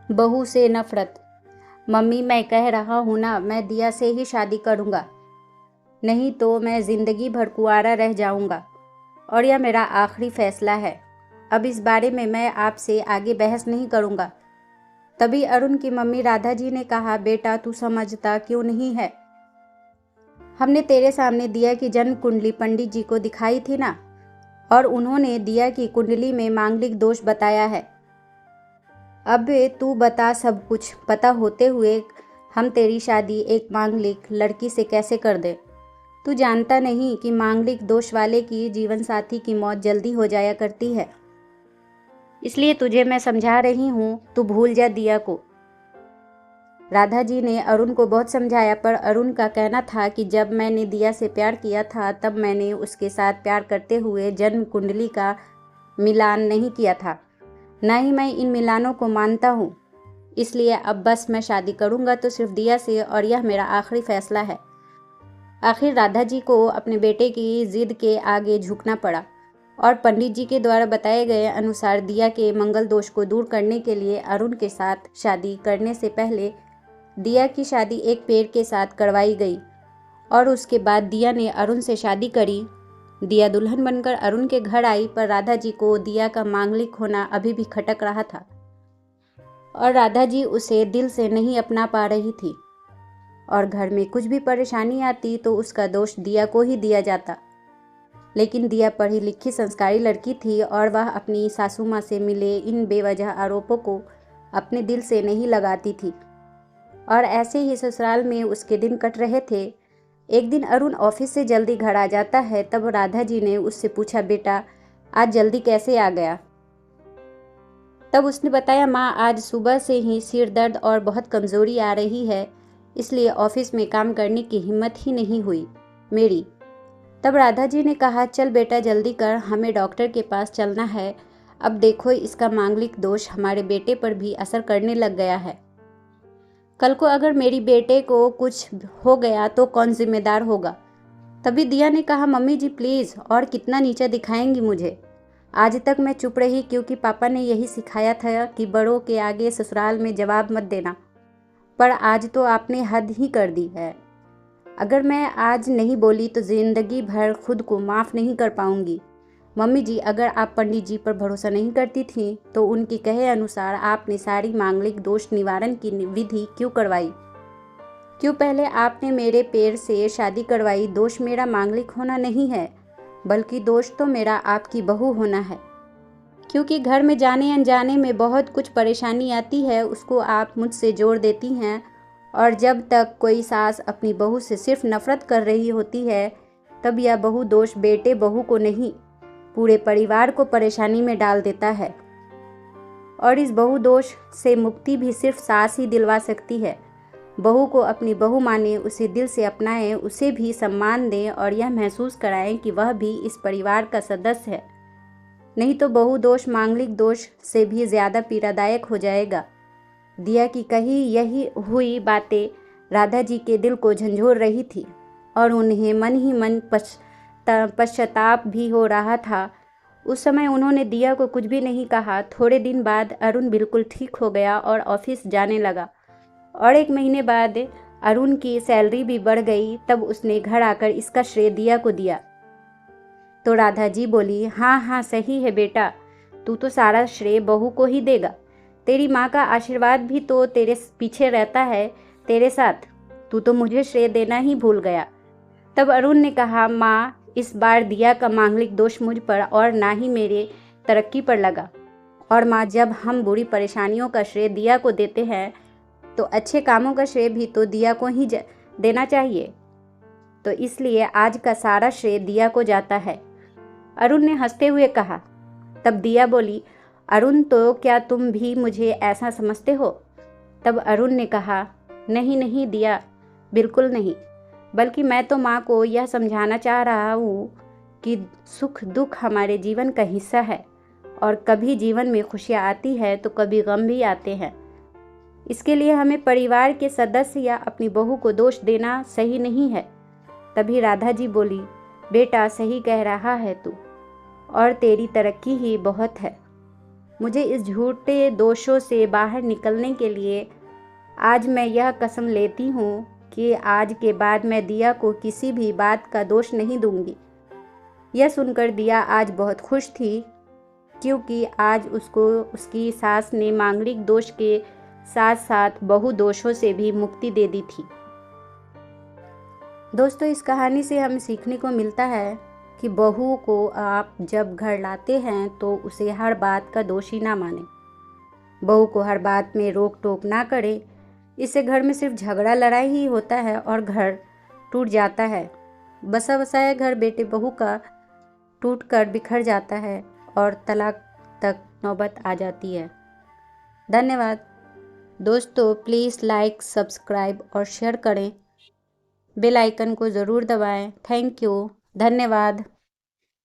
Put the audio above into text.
बहू से नफरत। मम्मी, मैं कह रहा हूँ ना, मैं दिया से ही शादी करूँगा, नहीं तो मैं ज़िंदगी भर कुंवारा रह जाऊँगा और यह मेरा आखिरी फैसला है। अब इस बारे में मैं आपसे आगे बहस नहीं करूँगा। तभी अरुण की मम्मी राधा जी ने कहा, बेटा तू समझता क्यों नहीं है? हमने तेरे सामने दिया की जन्म कुंडली पंडित जी को दिखाई थी ना, और उन्होंने दिया की कुंडली में मांगलिक दोष बताया है। अब तू बता, सब कुछ पता होते हुए हम तेरी शादी एक मांगलिक लड़की से कैसे कर दें? तू जानता नहीं कि मांगलिक दोष वाले की जीवन साथी की मौत जल्दी हो जाया करती है। इसलिए तुझे मैं समझा रही हूँ, तू भूल जा दिया को। राधा जी ने अरुण को बहुत समझाया, पर अरुण का कहना था कि जब मैंने दिया से प्यार किया था तब मैंने उसके साथ प्यार करते हुए जन्म कुंडली का मिलान नहीं किया था, ना ही मैं इन मिलानों को मानता हूँ। इसलिए अब बस मैं शादी करूँगा तो सिर्फ दिया से, और यह मेरा आखिरी फैसला है। आखिर राधा जी को अपने बेटे की जिद के आगे झुकना पड़ा और पंडित जी के द्वारा बताए गए अनुसार दिया के मंगल दोष को दूर करने के लिए अरुण के साथ शादी करने से पहले दिया की शादी एक पेड़ के साथ करवाई गई और उसके बाद दिया ने अरुण से शादी करी। दिया दुल्हन बनकर अरुण के घर आई, पर राधा जी को दिया का मांगलिक होना अभी भी खटक रहा था और राधा जी उसे दिल से नहीं अपना पा रही थी, और घर में कुछ भी परेशानी आती तो उसका दोष दिया को ही दिया जाता। लेकिन दिया पढ़ी लिखी संस्कारी लड़की थी और वह अपनी सासू माँ से मिले इन बेवजह आरोपों को अपने दिल से नहीं लगाती थी, और ऐसे ही ससुराल में उसके दिन कट रहे थे। एक दिन अरुण ऑफिस से जल्दी घर आ जाता है, तब राधा जी ने उससे पूछा, बेटा आज जल्दी कैसे आ गया? तब उसने बताया, माँ आज सुबह से ही सिर दर्द और बहुत कमज़ोरी आ रही है, इसलिए ऑफिस में काम करने की हिम्मत ही नहीं हुई मेरी। तब राधा जी ने कहा, चल बेटा जल्दी कर, हमें डॉक्टर के पास चलना है। अब देखो इसका मांगलिक दोष हमारे बेटे पर भी असर करने लग गया है। कल को अगर मेरी बेटे को कुछ हो गया तो कौन जिम्मेदार होगा? तभी दिया ने कहा, मम्मी जी प्लीज़, और कितना नीचा दिखाएंगी मुझे? आज तक मैं चुप रही क्योंकि पापा ने यही सिखाया था कि बड़ों के आगे ससुराल में जवाब मत देना, पर आज तो आपने हद ही कर दी है। अगर मैं आज नहीं बोली तो ज़िंदगी भर खुद को माफ़ नहीं कर पाऊंगी। मम्मी जी, अगर आप पंडित जी पर भरोसा नहीं करती थी तो उनके कहे अनुसार आपने सारी मांगलिक दोष निवारण की विधि क्यों करवाई? क्यों पहले आपने मेरे पैर से शादी करवाई? दोष मेरा मांगलिक होना नहीं है, बल्कि दोष तो मेरा आपकी बहू होना है, क्योंकि घर में जाने अनजाने में बहुत कुछ परेशानी आती है, उसको आप मुझसे जोड़ देती हैं। और जब तक कोई सास अपनी बहू से सिर्फ नफरत कर रही होती है, तब यह बहू दोष बेटे बहू को नहीं, पूरे परिवार को परेशानी में डाल देता है। और इस बहू दोष से मुक्ति भी सिर्फ सास ही दिलवा सकती है। बहू को अपनी बहू माने, उसे दिल से अपनाएं, उसे भी सम्मान दें और यह महसूस कराएं कि वह भी इस परिवार का सदस्य है। नहीं तो बहू दोष मांगलिक दोष से भी ज़्यादा पीड़ादायक हो जाएगा। दिया की कही यही हुई बातें राधा जी के दिल को झंझोर रही थी और उन्हें मन ही मन पश्चाताप भी हो रहा था। उस समय उन्होंने दिया को कुछ भी नहीं कहा। थोड़े दिन बाद अरुण बिल्कुल ठीक हो गया और ऑफिस जाने लगा, और 1 महीने बाद अरुण की सैलरी भी बढ़ गई। तब उसने घर आकर इसका श्रेय दिया को दिया। तो राधा जी बोली, हाँ हाँ सही है बेटा, तू तो सारा श्रेय बहू को ही देगा। तेरी माँ का आशीर्वाद भी तो तेरे पीछे रहता है, तेरे साथ। तू तो मुझे श्रेय देना ही भूल गया। तब अरुण ने कहा, माँ इस बार दिया का मांगलिक दोष मुझ पर और ना ही मेरे तरक्की पर लगा। और माँ, जब हम बुरी परेशानियों का श्रेय दिया को देते हैं तो अच्छे कामों का श्रेय भी तो दिया को ही देना चाहिए। तो इसलिए आज का सारा श्रेय दिया को जाता है, अरुण ने हंसते हुए कहा। तब दिया बोली, अरुण तो क्या तुम भी मुझे ऐसा समझते हो? तब अरुण ने कहा, नहीं नहीं दिया, बिल्कुल नहीं, बल्कि मैं तो माँ को यह समझाना चाह रहा हूँ कि सुख दुख हमारे जीवन का हिस्सा है, और कभी जीवन में खुशियाँ आती है तो कभी गम भी आते हैं। इसके लिए हमें परिवार के सदस्य या अपनी बहू को दोष देना सही नहीं है। तभी राधा जी बोली, बेटा सही कह रहा है तू, और तेरी तरक्की ही बहुत है। मुझे इस झूठे दोषों से बाहर निकलने के लिए आज मैं यह कसम लेती हूँ कि आज के बाद मैं दिया को किसी भी बात का दोष नहीं दूंगी। यह सुनकर दिया आज बहुत खुश थी, क्योंकि आज उसको उसकी सास ने मांगलिक दोष के साथ साथ बहु दोषों से भी मुक्ति दे दी थी। दोस्तों, इस कहानी से हमें सीखने को मिलता है कि बहू को आप जब घर लाते हैं तो उसे हर बात का दोषी ना माने। बहू को हर बात में रोक टोक ना करें। इससे घर में सिर्फ झगड़ा लड़ाई ही होता है और घर टूट जाता है। बसा बसाया घर बेटे बहू का टूट कर बिखर जाता है और तलाक तक नौबत आ जाती है। धन्यवाद दोस्तों। प्लीज़ लाइक, सब्सक्राइब और शेयर करें। बेल आइकन को ज़रूर दबाएं। Thank you. धन्यवाद।